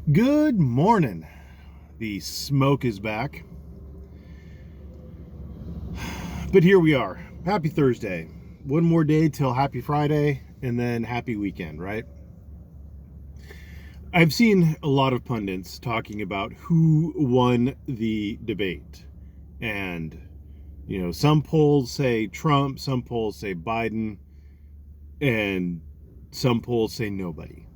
Good morning. The smoke is back. But here we are. Happy Thursday. One more day till happy Friday and then happy weekend, right? I've seen a lot of pundits talking about who won the debate. And, some polls say Trump, some polls say Biden, and some polls say nobody.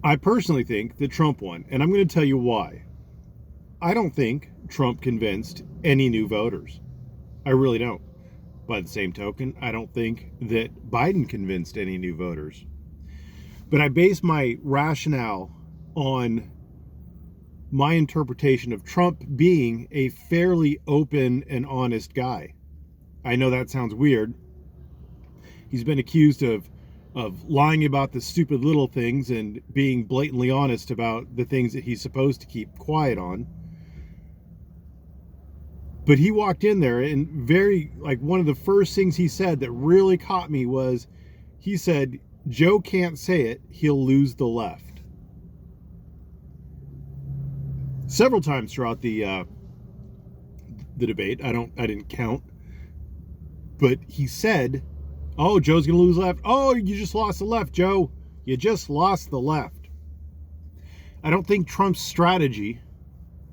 I personally think that Trump won, and I'm going to tell you why. I don't think Trump convinced any new voters. I really don't. By the same token, I don't think that Biden convinced any new voters. But I base my rationale on my interpretation of Trump being a fairly open and honest guy. I know that sounds weird. He's been accused of lying about the stupid little things and being blatantly honest about the things that he's supposed to keep quiet on. But he walked in there and one of the first things he said that really caught me was he said, Joe can't say it, he'll lose the left. Several times throughout the debate, I didn't count, but he said, oh, Joe's going to lose left. Oh, you just lost the left, Joe. You just lost the left. I don't think Trump's strategy,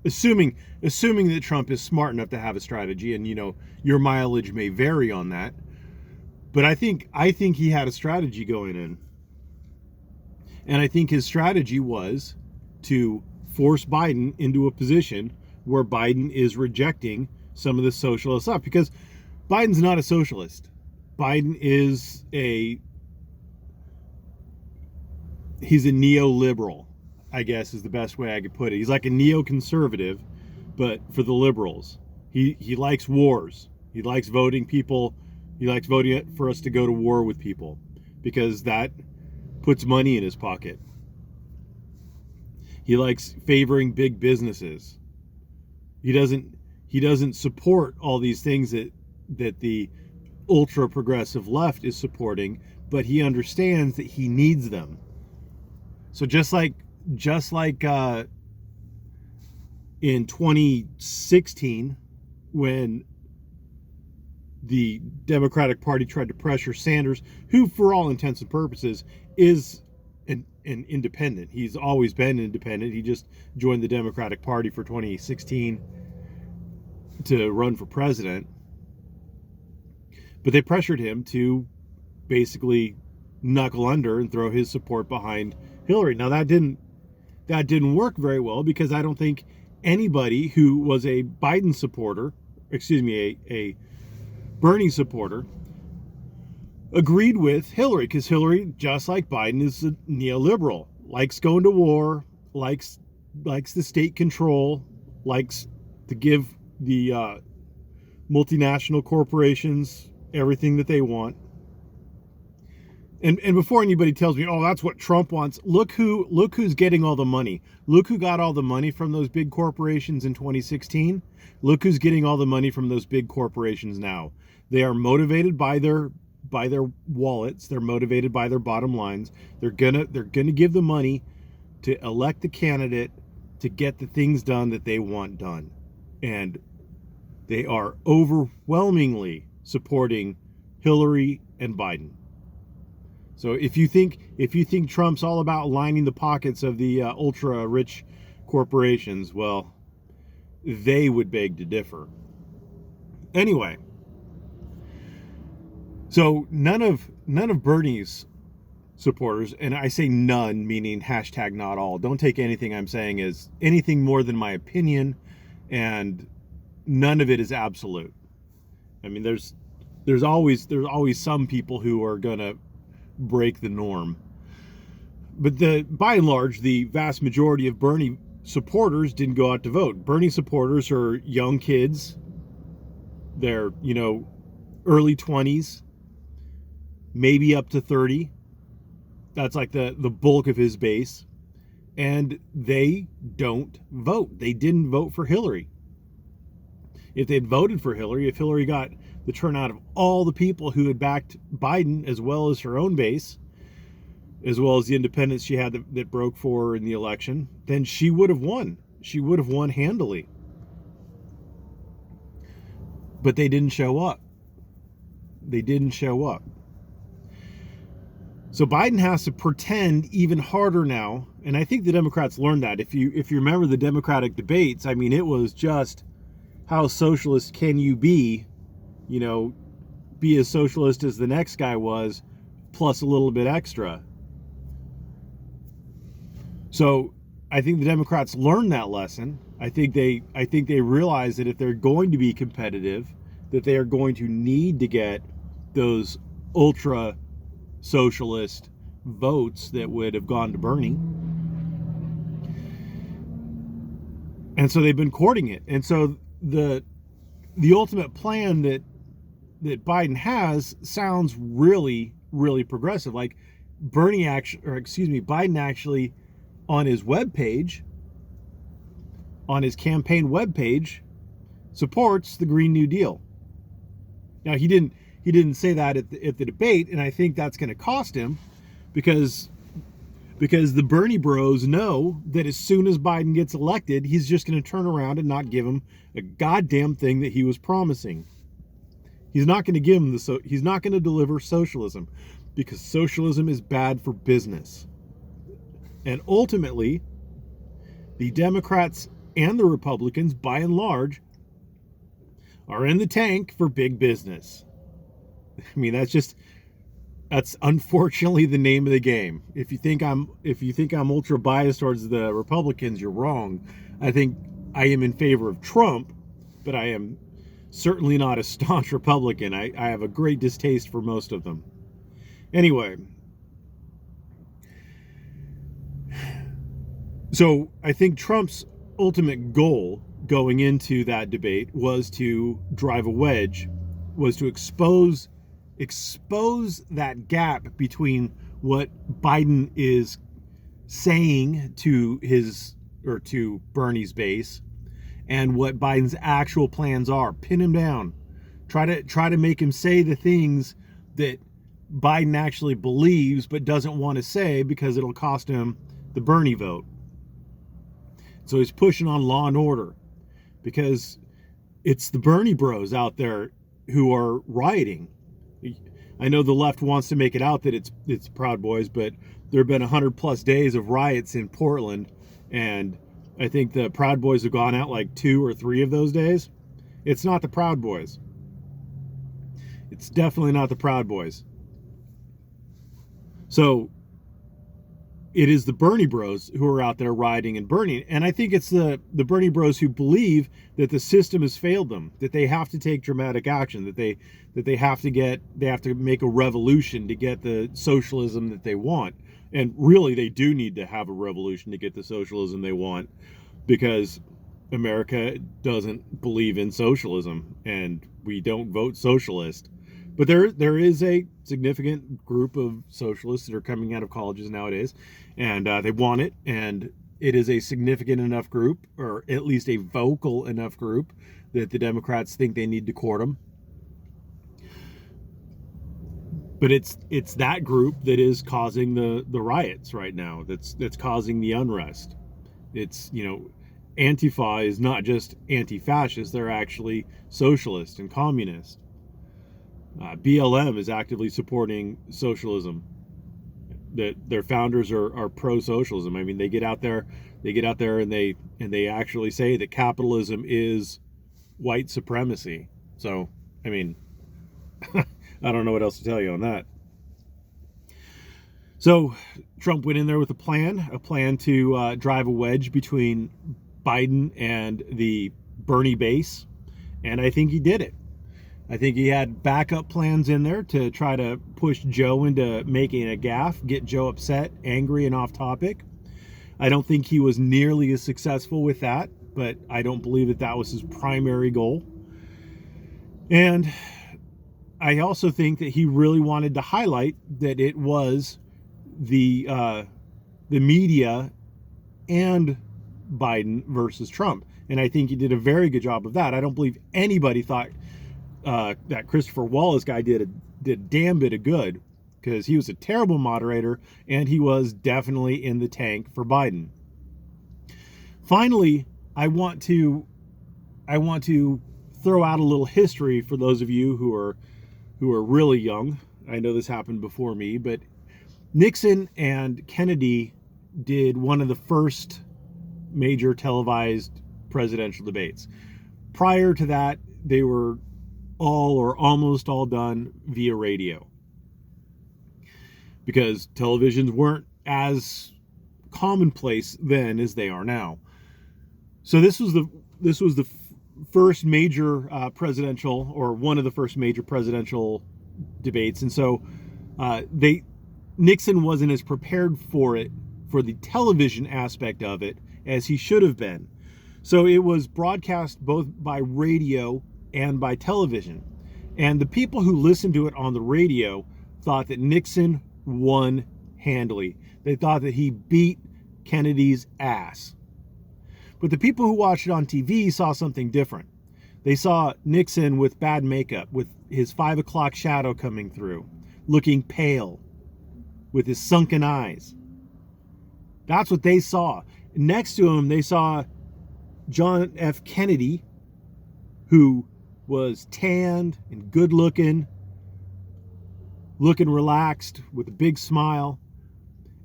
assuming that Trump is smart enough to have a strategy, and your mileage may vary on that, but I think he had a strategy going in. And I think his strategy was to force Biden into a position where Biden is rejecting some of the socialist stuff, because Biden's not a socialist. Biden is he's a neoliberal, I guess is the best way I could put it. He's like a neoconservative, but for the liberals. He likes wars. He likes voting people. He likes voting for us to go to war with people because that puts money in his pocket. He likes favoring big businesses. He doesn't support all these things that the ultra progressive left is supporting, but he understands that he needs them. So just like in 2016, when the Democratic Party tried to pressure Sanders, who for all intents and purposes is an independent. He's always been independent. He just joined the Democratic Party for 2016 to run for president. But they pressured him to basically knuckle under and throw his support behind Hillary. Now that didn't work very well, because I don't think anybody who was a Biden supporter, a Bernie supporter, agreed with Hillary, because Hillary, just like Biden, is a neoliberal, likes going to war, likes the state control, likes to give the multinational corporations everything that they want. And before anybody tells me, oh, that's what Trump wants, look who's getting all the money. Look who got all the money from those big corporations in 2016. Look who's getting all the money from those big corporations now. They are motivated by their wallets. They're motivated by their bottom lines. They're gonna give the money to elect the candidate to get the things done that they want done. And they are overwhelmingly supporting Hillary and Biden. So if you think Trump's all about lining the pockets of the ultra rich corporations, well, they would beg to differ. Anyway, so none of Bernie's supporters, and I say none meaning hashtag not all. Don't take anything I'm saying as anything more than my opinion, and none of it is absolute. I mean, there's always some people who are gonna break the norm, but by and large, the vast majority of Bernie supporters didn't go out to vote. Bernie supporters are young kids. They're early 20s, maybe up to 30. That's like the bulk of his base, and they don't vote. They didn't vote for Hillary. If they'd voted for Hillary, if Hillary got the turnout of all the people who had backed Biden as well as her own base, as well as the independents she had that broke for her in the election, then she would have won. She would have won handily. But they didn't show up. They didn't show up. So Biden has to pretend even harder now, and I think the Democrats learned that. If you remember the Democratic debates, I mean, it was just how socialist can you be, be as socialist as the next guy was, plus a little bit extra. So I think the Democrats learned that lesson. I think they realize that if they're going to be competitive, that they are going to need to get those ultra socialist votes that would have gone to Bernie. And so they've been courting it. And so the ultimate plan that Biden has sounds really, really progressive. Like Biden actually on his webpage, on his campaign webpage, supports the Green New Deal. Now he didn't say that at the debate, and I think that's going to cost him because the Bernie bros know that as soon as Biden gets elected, he's just going to turn around and not give him a goddamn thing that he was promising. He's not going to give him he's not going to deliver socialism because socialism is bad for business. And ultimately, the Democrats and the Republicans, by and large, are in the tank for big business. I mean, that's unfortunately the name of the game. If you think I'm ultra biased towards the Republicans, you're wrong. I think I am in favor of Trump, but I am certainly not a staunch Republican. I have a great distaste for most of them. Anyway, so I think Trump's ultimate goal going into that debate was to drive a wedge, was to expose that gap between what Biden is saying to Bernie's base and what Biden's actual plans are. Pin him down. Try to make him say the things that Biden actually believes but doesn't want to say because it'll cost him the Bernie vote. So he's pushing on law and order because it's the Bernie bros out there who are rioting. I know the left wants to make it out that it's Proud Boys, but there have been 100+ days of riots in Portland, and I think the Proud Boys have gone out like 2 or 3 of those days. It's not the Proud Boys. It's definitely not the Proud Boys. So it is the Bernie bros who are out there rioting and burning. And I think it's the Bernie bros who believe that the system has failed them, that they have to take dramatic action, that they have to make a revolution to get the socialism that they want. And really, they do need to have a revolution to get the socialism they want, because America doesn't believe in socialism and we don't vote socialist. But there is a significant group of socialists that are coming out of colleges nowadays, and they want it, and it is a significant enough group, or at least a vocal enough group, that the Democrats think they need to court them. But it's that group that is causing the riots right now. That's causing the unrest. It's, Antifa is not just anti-fascist; they're actually socialist and communist. BLM is actively supporting socialism. That their founders are pro-socialism. I mean, they get out there and they actually say that capitalism is white supremacy. So, I mean, I don't know what else to tell you on that. So Trump went in there with a plan to drive a wedge between Biden and the Bernie base, and I think he did it. I think he had backup plans in there to try to push Joe into making a gaffe, get Joe upset, angry, and off topic. I don't think he was nearly as successful with that, but I don't believe that was his primary goal. And I also think that he really wanted to highlight that it was the media and Biden versus Trump. And I think he did a very good job of that. I don't believe anybody thought that Christopher Wallace guy did a damn bit of good because he was a terrible moderator and he was definitely in the tank for Biden. Finally, I want to throw out a little history for those of you who are really young. I know this happened before me, but Nixon and Kennedy did one of the first major televised presidential debates. Prior to that, they were all or almost all done via radio, because televisions weren't as commonplace then as they are now. So this was the first major presidential, or one of the first major presidential debates, and so Nixon wasn't as prepared for it, for the television aspect of it, as he should have been. So it was broadcast both by radio and by television. And the people who listened to it on the radio thought that Nixon won handily. They thought that he beat Kennedy's ass. But the people who watched it on TV saw something different. They saw Nixon with bad makeup, with his 5 o'clock shadow coming through, looking pale, with his sunken eyes. That's what they saw. Next to him, they saw John F. Kennedy, who was tanned and good looking relaxed with a big smile.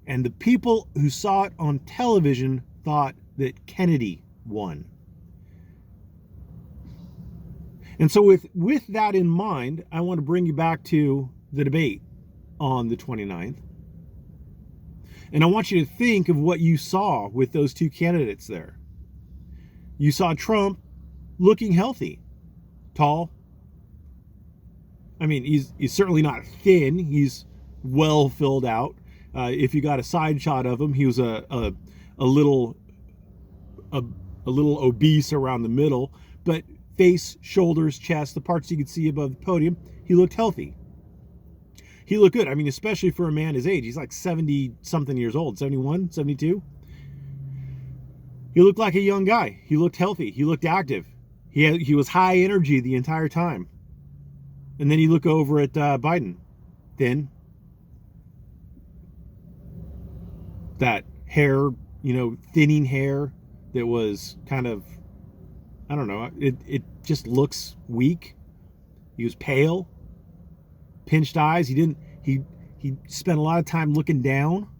And the people who saw it on television thought that Kennedy won. And so with that in mind, I want to bring you back to the debate on the 29th. And I want you to think of what you saw with those two candidates there. You saw Trump looking healthy, tall. I mean, he's certainly not thin. He's well filled out. If you got a side shot of him, he was a little obese around the middle, but face, shoulders, chest, the parts you could see above the podium, he looked healthy. He looked good. I mean, especially for a man his age. He's like 70-something years old, 71, 72. He looked like a young guy. He looked healthy. He looked active. He was high energy the entire time. And then you look over at Biden. Thin. That hair, thinning hair that was kind of, I don't know, it just looks weak. He was pale. Pinched eyes. He spent a lot of time looking down.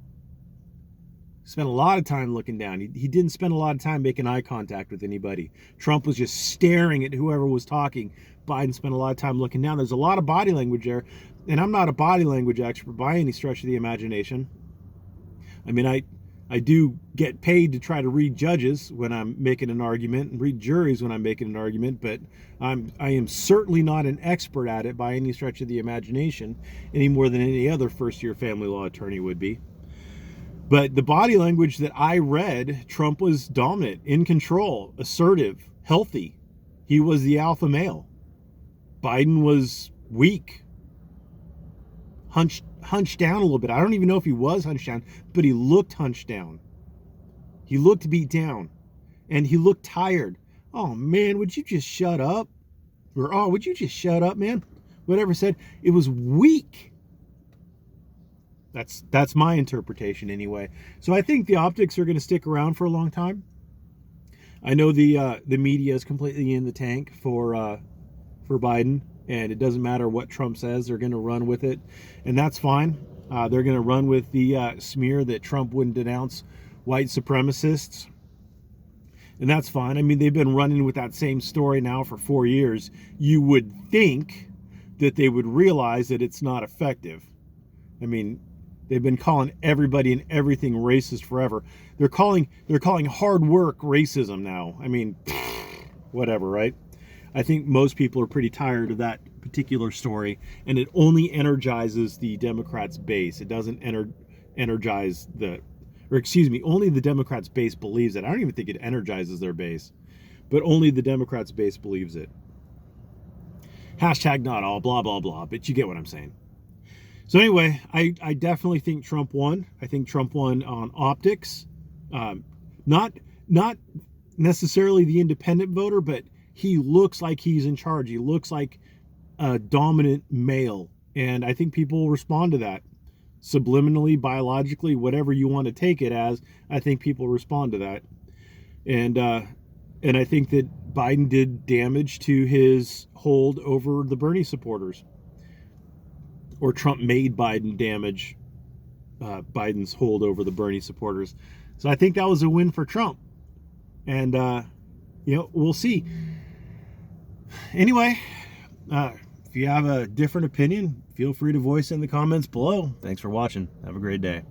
He didn't spend a lot of time making eye contact with anybody. Trump was just staring at whoever was talking. Biden spent a lot of time looking down. There's a lot of body language there. And I'm not a body language expert by any stretch of the imagination. I mean, I do get paid to try to read judges when I'm making an argument and read juries when I'm making an argument, but I am certainly not an expert at it by any stretch of the imagination, any more than any other first-year family law attorney would be. But the body language that I read, Trump was dominant, in control, assertive, healthy. He was the alpha male. Biden was weak, hunched down a little bit. I don't even know if he was hunched down, but he looked hunched down. He looked beat down. And he looked tired. Oh, man, would you just shut up? Or, oh, would you just shut up, man? Whatever said. It was weak. That's my interpretation anyway. So I think the optics are going to stick around for a long time. I know the media is completely in the tank for Biden, and it doesn't matter what Trump says. They're going to run with it, and that's fine. They're going to run with the smear that Trump wouldn't denounce white supremacists, and that's fine. I mean, they've been running with that same story now for 4 years. You would think that they would realize that it's not effective. I mean, they've been calling everybody and everything racist forever. They're calling hard work racism now. I mean, whatever, right? I think most people are pretty tired of that particular story, and it only energizes the Democrats' base. It doesn't energize only the Democrats' base believes it. I don't even think it energizes their base, but only the Democrats' base believes it. Hashtag not all, blah, blah, blah, but you get what I'm saying. So anyway, I definitely think Trump won. I think Trump won on optics. Not necessarily the independent voter, but he looks like he's in charge. He looks like a dominant male And I think people will respond to that. Subliminally, biologically, whatever you want to take it as, I think people respond to that. And I think that Biden did damage to his hold over the Bernie supporters. Or Trump made Biden damage Biden's hold over the Bernie supporters. So I think that was a win for Trump. And, we'll see. Anyway, if you have a different opinion, feel free to voice in the comments below. Thanks for watching. Have a great day.